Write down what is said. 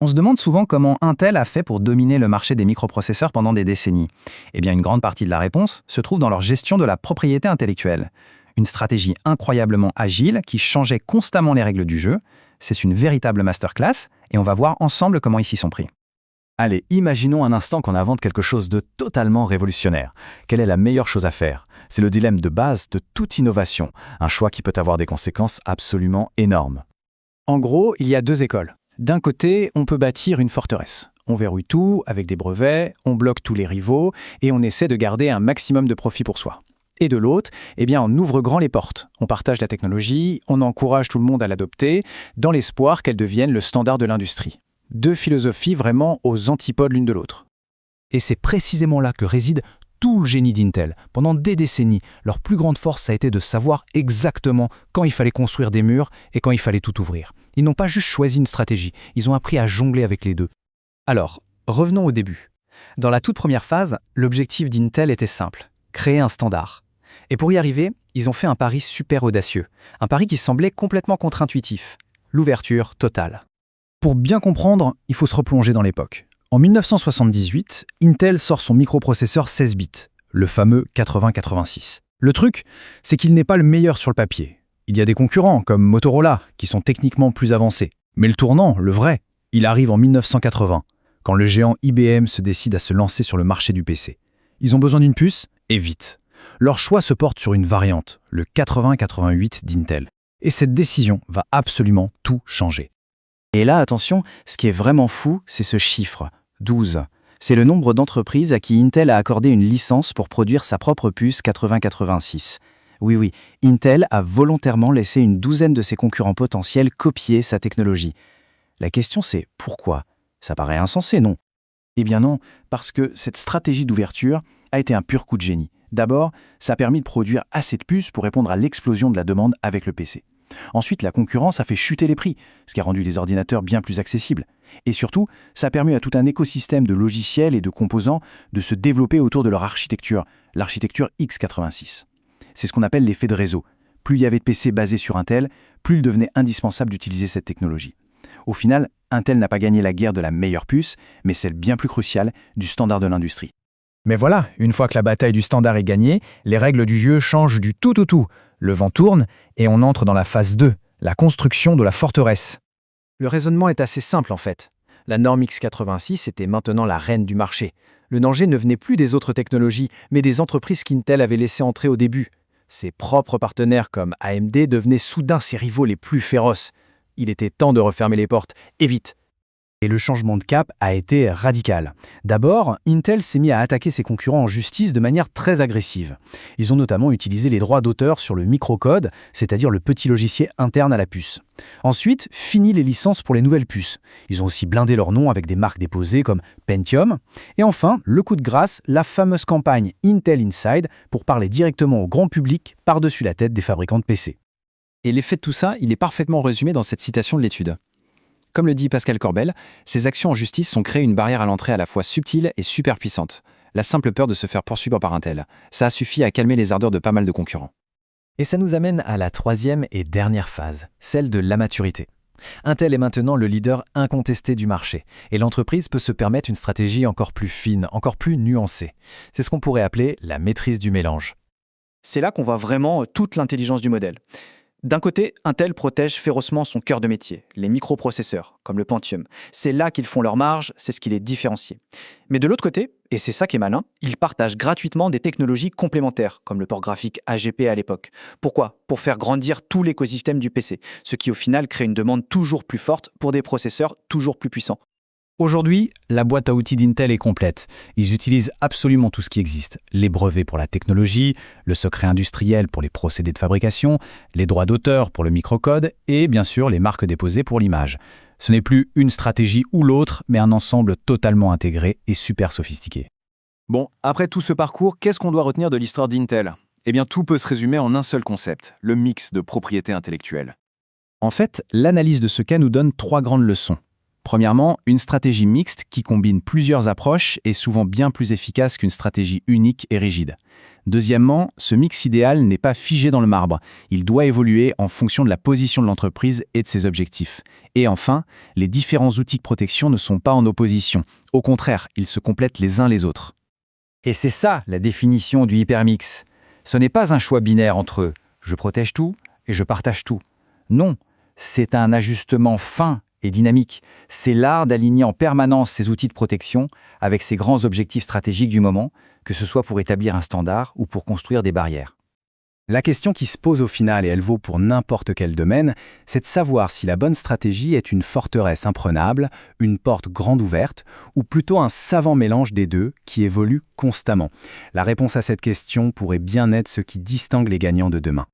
On se demande souvent comment Intel a fait pour dominer le marché des microprocesseurs pendant des décennies. Eh bien, une grande partie de la réponse se trouve dans leur gestion de la propriété intellectuelle. Une stratégie incroyablement agile qui changeait constamment les règles du jeu. C'est une véritable masterclass et on va voir ensemble comment ils s'y sont pris. Allez, imaginons un instant qu'on invente quelque chose de totalement révolutionnaire. Quelle est la meilleure chose à faire? C'est le dilemme de base de toute innovation, un choix qui peut avoir des conséquences absolument énormes. En gros, il y a deux écoles. D'un côté, on peut bâtir une forteresse. On verrouille tout avec des brevets, on bloque tous les rivaux et on essaie de garder un maximum de profit pour soi. Et de l'autre, on ouvre grand les portes. On partage la technologie, on encourage tout le monde à l'adopter, dans l'espoir qu'elle devienne le standard de l'industrie. Deux philosophies vraiment aux antipodes l'une de l'autre. Et c'est précisément là que réside tout le génie d'Intel. Pendant des décennies, leur plus grande force a été de savoir exactement quand il fallait construire des murs et quand il fallait tout ouvrir. Ils n'ont pas juste choisi une stratégie, ils ont appris à jongler avec les deux. Alors, revenons au début. Dans la toute première phase, l'objectif d'Intel était simple, créer un standard. Et pour y arriver, ils ont fait un pari super audacieux, un pari qui semblait complètement contre-intuitif, l'ouverture totale. Pour bien comprendre, il faut se replonger dans l'époque. En 1978, Intel sort son microprocesseur 16 bits, le fameux 8086. Le truc, c'est qu'il n'est pas le meilleur sur le papier. Il y a des concurrents, comme Motorola, qui sont techniquement plus avancés. Mais le tournant, le vrai, il arrive en 1980, quand le géant IBM se décide à se lancer sur le marché du PC. Ils ont besoin d'une puce, et vite. Leur choix se porte sur une variante, le 8088 d'Intel. Et cette décision va absolument tout changer. Et là, attention, ce qui est vraiment fou, c'est ce chiffre, 12. C'est le nombre d'entreprises à qui Intel a accordé une licence pour produire sa propre puce 8086. Oui, Intel a volontairement laissé une douzaine de ses concurrents potentiels copier sa technologie. La question c'est pourquoi? Ça paraît insensé, non? Eh bien non, parce que cette stratégie d'ouverture a été un pur coup de génie. D'abord, ça a permis de produire assez de puces pour répondre à l'explosion de la demande avec le PC. Ensuite, la concurrence a fait chuter les prix, ce qui a rendu les ordinateurs bien plus accessibles. Et surtout, ça a permis à tout un écosystème de logiciels et de composants de se développer autour de leur architecture, l'architecture x86. C'est ce qu'on appelle l'effet de réseau. Plus il y avait de PC basés sur Intel, plus il devenait indispensable d'utiliser cette technologie. Au final, Intel n'a pas gagné la guerre de la meilleure puce, mais celle bien plus cruciale du standard de l'industrie. Mais voilà, une fois que la bataille du standard est gagnée, les règles du jeu changent du tout au tout. Le vent tourne et on entre dans la phase 2, la construction de la forteresse. Le raisonnement est assez simple en fait. La norme x86 était maintenant la reine du marché. Le danger ne venait plus des autres technologies, mais des entreprises qu'Intel avait laissées entrer au début. Ses propres partenaires comme AMD devenaient soudain ses rivaux les plus féroces. Il était temps de refermer les portes, et vite. Et le changement de cap a été radical. D'abord, Intel s'est mis à attaquer ses concurrents en justice de manière très agressive. Ils ont notamment utilisé les droits d'auteur sur le microcode, c'est-à-dire le petit logiciel interne à la puce. Ensuite, fini les licences pour les nouvelles puces. Ils ont aussi blindé leur nom avec des marques déposées comme Pentium. Et enfin, le coup de grâce, la fameuse campagne Intel Inside pour parler directement au grand public par-dessus la tête des fabricants de PC. Et l'effet de tout ça, il est parfaitement résumé dans cette citation de l'étude. Comme le dit Pascal Corbel, ces actions en justice ont créé une barrière à l'entrée à la fois subtile et super puissante. La simple peur de se faire poursuivre par Intel. Ça a suffi à calmer les ardeurs de pas mal de concurrents. Et ça nous amène à la troisième et dernière phase, celle de la maturité. Intel est maintenant le leader incontesté du marché, et l'entreprise peut se permettre une stratégie encore plus fine, encore plus nuancée. C'est ce qu'on pourrait appeler la maîtrise du mélange. C'est là qu'on voit vraiment toute l'intelligence du modèle. D'un côté, Intel protège férocement son cœur de métier, les microprocesseurs, comme le Pentium. C'est là qu'ils font leur marge, c'est ce qui les différencie. Mais de l'autre côté, et c'est ça qui est malin, ils partagent gratuitement des technologies complémentaires, comme le port graphique AGP à l'époque. Pourquoi? Pour faire grandir tout l'écosystème du PC, ce qui au final crée une demande toujours plus forte pour des processeurs toujours plus puissants. Aujourd'hui, la boîte à outils d'Intel est complète. Ils utilisent absolument tout ce qui existe. Les brevets pour la technologie, le secret industriel pour les procédés de fabrication, les droits d'auteur pour le microcode et bien sûr les marques déposées pour l'image. Ce n'est plus une stratégie ou l'autre, mais un ensemble totalement intégré et super sophistiqué. Bon, après tout ce parcours, qu'est-ce qu'on doit retenir de l'histoire d'Intel? Eh bien, tout peut se résumer en un seul concept, le mix de propriété intellectuelle. En fait, l'analyse de ce cas nous donne 3 grandes leçons. Premièrement, une stratégie mixte qui combine plusieurs approches est souvent bien plus efficace qu'une stratégie unique et rigide. Deuxièmement, ce mix idéal n'est pas figé dans le marbre. Il doit évoluer en fonction de la position de l'entreprise et de ses objectifs. Et enfin, les différents outils de protection ne sont pas en opposition. Au contraire, ils se complètent les uns les autres. Et c'est ça la définition du hypermix. Ce n'est pas un choix binaire entre « je protège tout » et « je partage tout ». Non, c'est un ajustement fin et dynamique. C'est l'art d'aligner en permanence ces outils de protection avec ces grands objectifs stratégiques du moment, que ce soit pour établir un standard ou pour construire des barrières. La question qui se pose au final, et elle vaut pour n'importe quel domaine, c'est de savoir si la bonne stratégie est une forteresse imprenable, une porte grande ouverte, ou plutôt un savant mélange des deux qui évolue constamment. La réponse à cette question pourrait bien être ce qui distingue les gagnants de demain.